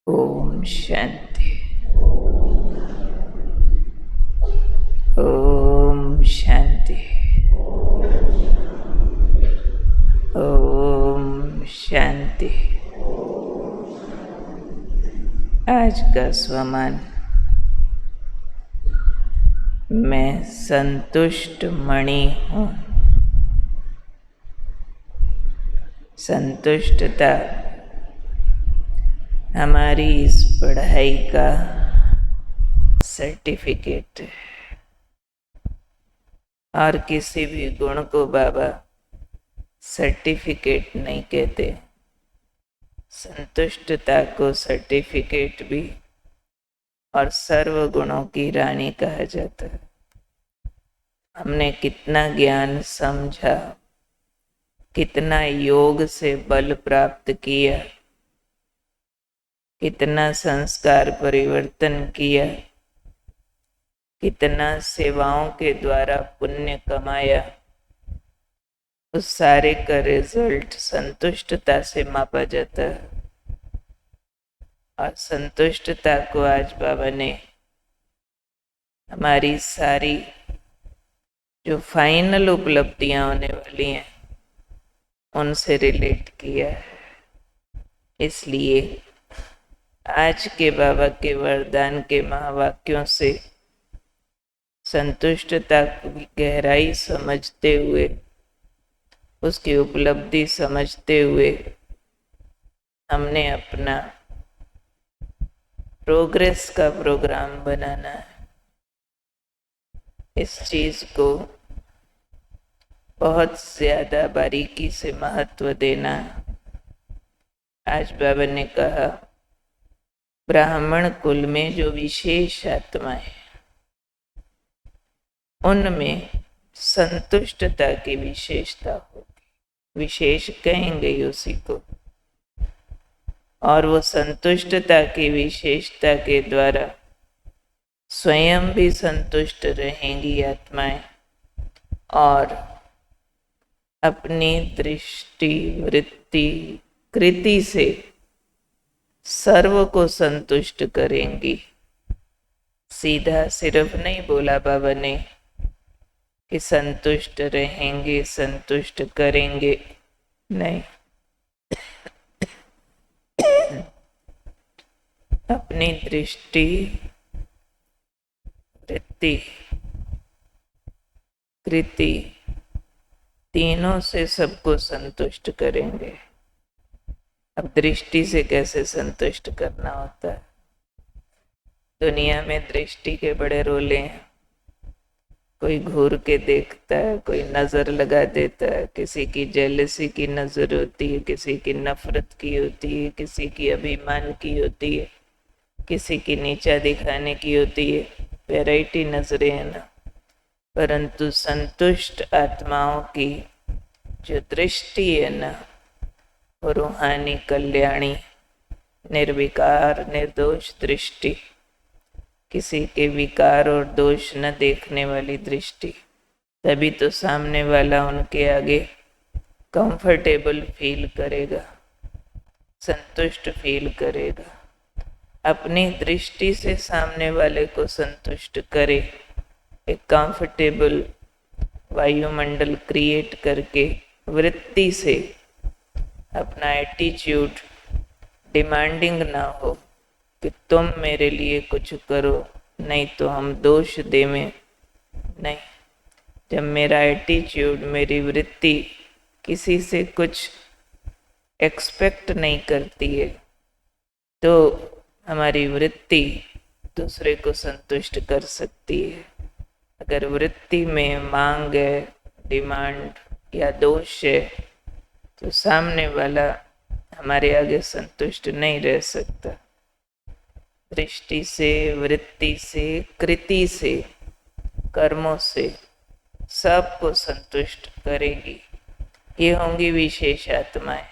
ओम शांति। ओम शांति। ओम शांति। आज का स्वमान, मैं संतुष्ट मणि हूँ। संतुष्टता हमारी इस पढ़ाई का सर्टिफिकेट है। और किसी भी गुण को बाबा सर्टिफिकेट नहीं कहते। संतुष्टता को सर्टिफिकेट भी और सर्व गुणों की रानी कहा जाता है। हमने कितना ज्ञान समझा, कितना योग से बल प्राप्त किया, कितना संस्कार परिवर्तन किया, कितना सेवाओं के द्वारा पुण्य कमाया, उस सारे का रिजल्ट संतुष्टता से मापा जाता है। और संतुष्टता को आज बाबा ने हमारी सारी जो फाइनल उपलब्धियां होने वाली हैं उनसे रिलेट किया है। इसलिए आज के बाबा के वरदान के महावाक्यों से संतुष्टता की गहराई समझते हुए, उसकी उपलब्धि समझते हुए हमने अपना प्रोग्रेस का प्रोग्राम बनाना है। इस चीज को बहुत ज्यादा बारीकी से महत्व देना। आज बाबा ने कहा, ब्राह्मण कुल में जो विशेष आत्माएं, उनमें संतुष्टता की विशेषता होगी। विशेष कहेंगे उसी को। और वो संतुष्टता की विशेषता के द्वारा स्वयं भी संतुष्ट रहेंगी आत्माएं और अपनी दृष्टि, वृत्ति, कृति से सर्व को संतुष्ट करेंगी। सीधा सिर्फ नहीं बोला बाबा ने कि संतुष्ट रहेंगे, संतुष्ट करेंगे, नहीं। अपनी दृष्टि, वृत्ति, कृति, तीनों से सबको संतुष्ट करेंगे। अब दृष्टि से कैसे संतुष्ट करना होता है? दुनिया में दृष्टि के बड़े रोले हैं। कोई घूर के देखता है, कोई नजर लगा देता है, किसी की जेलसी की नजर होती है, किसी की नफरत की होती है, किसी की अभिमान की होती है, किसी की नीचा दिखाने की होती है। वैरायटी नजरें हैं ना। परंतु संतुष्ट आत्माओं की जो दृष्टि है ना, वो रूहानी, कल्याणी, निर्विकार, निर्दोष दृष्टि, किसी के विकार और दोष न देखने वाली दृष्टि। तभी तो सामने वाला उनके आगे कंफर्टेबल फील करेगा, संतुष्ट फील करेगा। अपनी दृष्टि से सामने वाले को संतुष्ट करे, एक कंफर्टेबल वायुमंडल क्रिएट करके वृत्ति से अपना एटीट्यूड डिमांडिंग ना हो कि तुम मेरे लिए कुछ करो, नहीं तो हम दोष देवें। नहीं, जब मेरा एटीट्यूड, मेरी वृत्ति किसी से कुछ एक्सपेक्ट नहीं करती है, तो हमारी वृत्ति दूसरे को संतुष्ट कर सकती है। अगर वृत्ति में मांग है, डिमांड या दोष है, तो सामने वाला हमारे आगे संतुष्ट नहीं रह सकता। दृष्टि से, वृत्ति से, कृति से, कर्मों से सबको संतुष्ट करेगी। ये होंगी विशेष आत्माएं।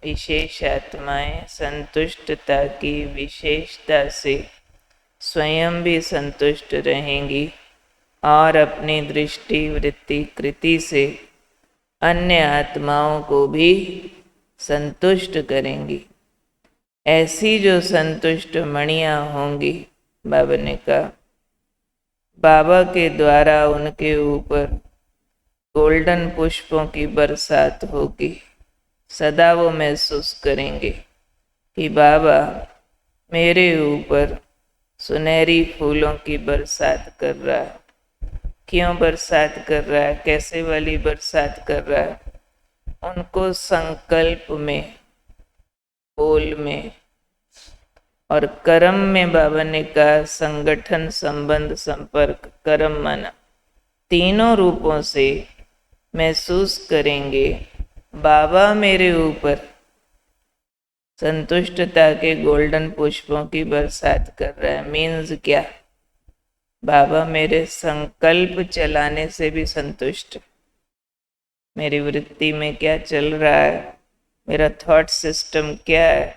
विशेष आत्माएं संतुष्टता की विशेषता से स्वयं भी संतुष्ट रहेंगी और अपनी दृष्टि, वृत्ति, कृति से अन्य आत्माओं को भी संतुष्ट करेंगी। ऐसी जो संतुष्ट मणियां होंगी, बाबा ने कहा, बाबा के द्वारा उनके ऊपर गोल्डन पुष्पों की बरसात होगी। सदा वो महसूस करेंगे कि बाबा मेरे ऊपर सुनहरी फूलों की बरसात कर रहा है। क्यों बरसात कर रहा है, कैसे वाली बरसात कर रहा है? उनको संकल्प में, बोल में और कर्म में, बाबा ने कहा संगठन, संबंध, संपर्क, कर्म, मन, तीनों रूपों से महसूस करेंगे बाबा मेरे ऊपर संतुष्टता के गोल्डन पुष्पों की बरसात कर रहा है। मीन्स क्या? बाबा मेरे संकल्प चलाने से भी संतुष्ट है। मेरी वृत्ति में क्या चल रहा है, मेरा थॉट सिस्टम क्या है,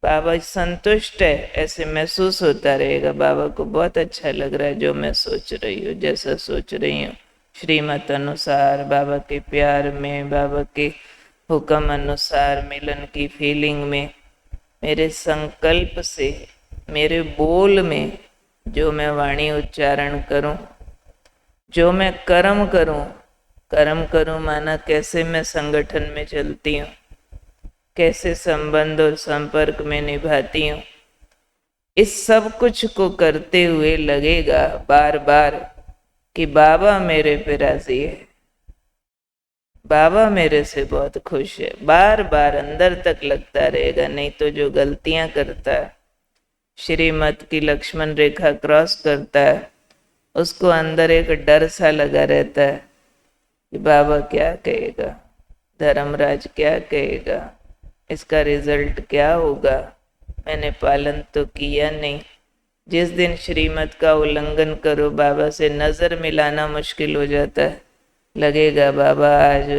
बाबा संतुष्ट है, ऐसे महसूस होता रहेगा। बाबा को बहुत अच्छा लग रहा है जो मैं सोच रही हूँ, जैसा सोच रही हूँ, श्रीमत अनुसार, बाबा के प्यार में, बाबा के हुक्म अनुसार, मिलन की फीलिंग में, मेरे संकल्प से, मेरे बोल में, जो मैं वाणी उच्चारण करूं, जो मैं कर्म करूं। कर्म करूं माना कैसे मैं संगठन में चलती हूँ, कैसे संबंध और संपर्क में निभाती हूँ। इस सब कुछ को करते हुए लगेगा बार बार कि बाबा मेरे पे राजी है, बाबा मेरे से बहुत खुश है। बार बार अंदर तक लगता रहेगा। नहीं तो जो गलतियां करता है, श्रीमत की लक्ष्मण रेखा क्रॉस करता है, उसको अंदर एक डर सा लगा रहता है कि बाबा क्या कहेगा, धर्मराज क्या कहेगा, इसका रिजल्ट क्या होगा, मैंने पालन तो किया नहीं। जिस दिन श्रीमत का उल्लंघन करो, बाबा से नजर मिलाना मुश्किल हो जाता है। लगेगा बाबा आज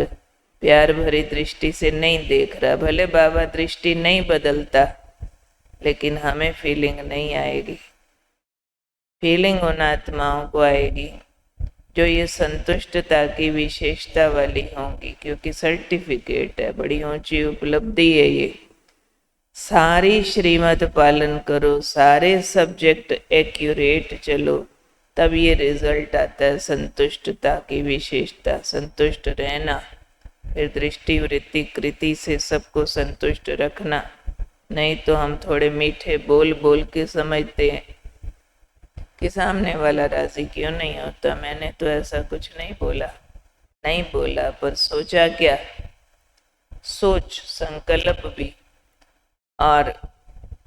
प्यार भरी दृष्टि से नहीं देख रहा। भले बाबा दृष्टि नहीं बदलता, लेकिन हमें फीलिंग नहीं आएगी। फीलिंग उन आत्माओं को आएगी जो ये संतुष्टता की विशेषता वाली होंगी, क्योंकि सर्टिफिकेट है, बड़ी ऊंची उपलब्धि है ये। सारी श्रीमत पालन करो, सारे सब्जेक्ट एक्यूरेट चलो, तब ये रिजल्ट आता है संतुष्टता की विशेषता। संतुष्ट रहना, फिर दृष्टि, वृत्ति, कृति से सबको संतुष्ट रखना। नहीं तो हम थोड़े मीठे बोल बोल के समझते हैं कि सामने वाला राजी क्यों नहीं होता, मैंने तो ऐसा कुछ नहीं बोला। नहीं बोला, पर सोचा क्या? सोच, संकल्प भी और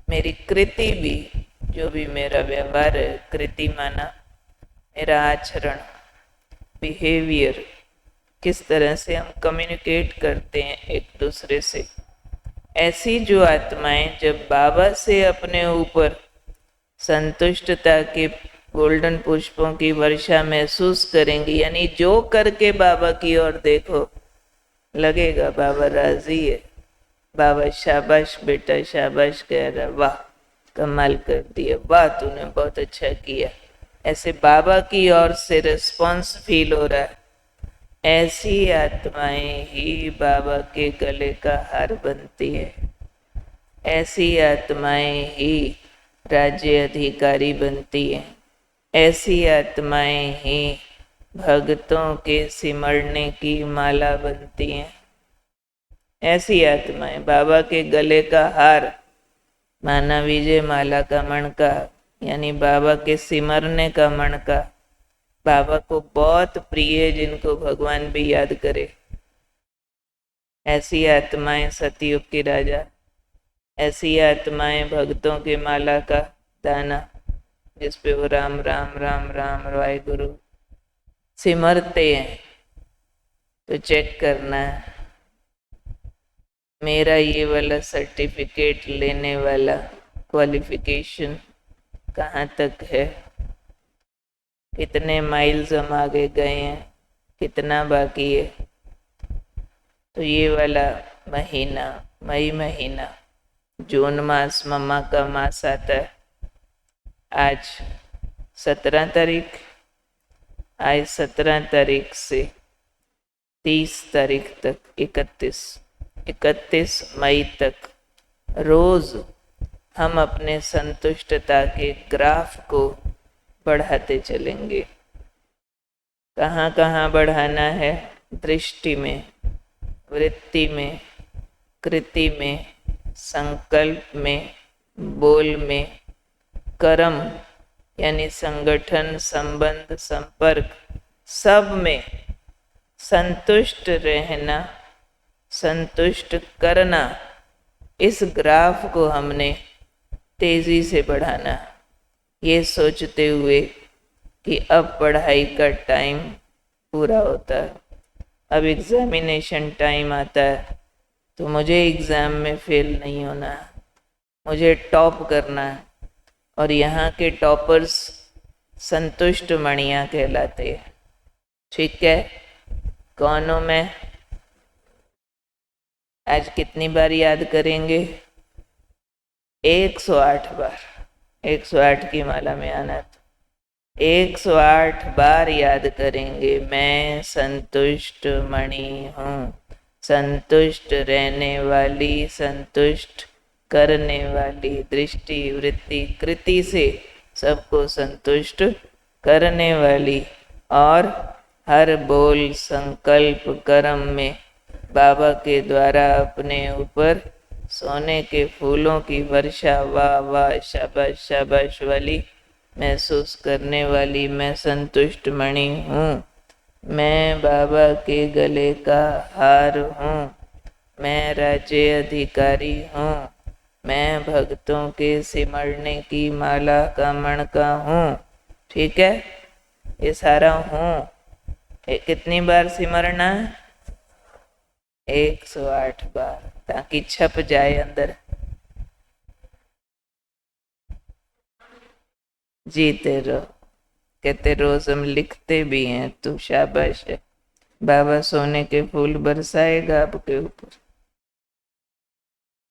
मेरी कृति भी, जो भी मेरा व्यवहार है, कृति माना मेरा आचरण, बिहेवियर, किस तरह से हम कम्युनिकेट करते हैं एक दूसरे से। ऐसी जो आत्माएं जब बाबा से अपने ऊपर संतुष्टता के गोल्डन पुष्पों की वर्षा महसूस करेंगी, यानी जो करके बाबा की ओर देखो, लगेगा बाबा राजी है, बाबा शाबाश बेटा शाबाश कह रहा, वाह कमाल कर दिया, वाह तूने बहुत अच्छा किया। ऐसे बाबा की ओर से रिस्पॉन्स फील हो रहा है। ऐसी आत्माएं ही बाबा के गले का हार बनती है। ऐसी आत्माएं ही राज्य अधिकारी बनती हैं। ऐसी आत्माएं ही भक्तों के सिमरने की माला बनती हैं। ऐसी आत्माएं बाबा के गले का हार माना विजय माला का मणका, यानी बाबा के सिमरने का मणका, बाबा को बहुत प्रिय है, जिनको भगवान भी याद करे। ऐसी आत्माएं सतयुग की राजा, ऐसी आत्माएं भक्तों के माला का दाना, जिस पे वो राम राम राम राम वाहिगुरु सिमरते हैं। तो चेक करना है मेरा ये वाला सर्टिफिकेट लेने वाला क्वालिफिकेशन कहाँ तक है, कितने माइल्स हम आगे गए हैं, कितना बाकी है। तो ये वाला महीना, मई महीना, जून मास, मम्मा का मास आता है। आज 17 तारीख, आज 17 तारीख से 30 तारीख तक, 31 मई तक रोज हम अपने संतुष्टता के ग्राफ को बढ़ाते चलेंगे। कहाँ कहाँ बढ़ाना है? दृष्टि में, वृत्ति में, कृति में, संकल्प में, बोल में, कर्म यानी संगठन, संबंध, संपर्क, सब में संतुष्ट रहना, संतुष्ट करना। इस ग्राफ को हमने तेजी से बढ़ाना, ये सोचते हुए कि अब पढ़ाई का टाइम पूरा होता है, अब एग्जामिनेशन टाइम आता है, तो मुझे एग्ज़ाम में फेल नहीं होना है, मुझे टॉप करना है। और यहाँ के टॉपर्स संतुष्ट मणियाँ कहलाते हैं। ठीक है, कौन हूँ मैं? आज कितनी बार याद करेंगे? 108 बार। 108 की माला में आना तो 108 बार याद करेंगे, मैं संतुष्ट मणि हूँ, संतुष्ट रहने वाली, संतुष्ट करने वाली, दृष्टि, वृत्ति, कृति से सबको संतुष्ट करने वाली, और हर बोल, संकल्प, कर्म में बाबा के द्वारा अपने ऊपर सोने के फूलों की वर्षा, वाह वाह, शाबाश शाबाश वाली महसूस करने वाली मैं संतुष्ट मणि हूँ। मैं बाबा के गले का हार हूँ, मैं राज्य अधिकारी हूँ, मैं भक्तों के सिमरने की माला का मणका हूँ। ठीक है, ये सारा हूँ कितनी बार सिमरना है? 108 बार, ताकि छप जाए अंदर। जीते रहो, कहते रोज हम लिखते भी हैं, तो शाबाश है, बाबा सोने के फूल बरसाएगा आपके ऊपर।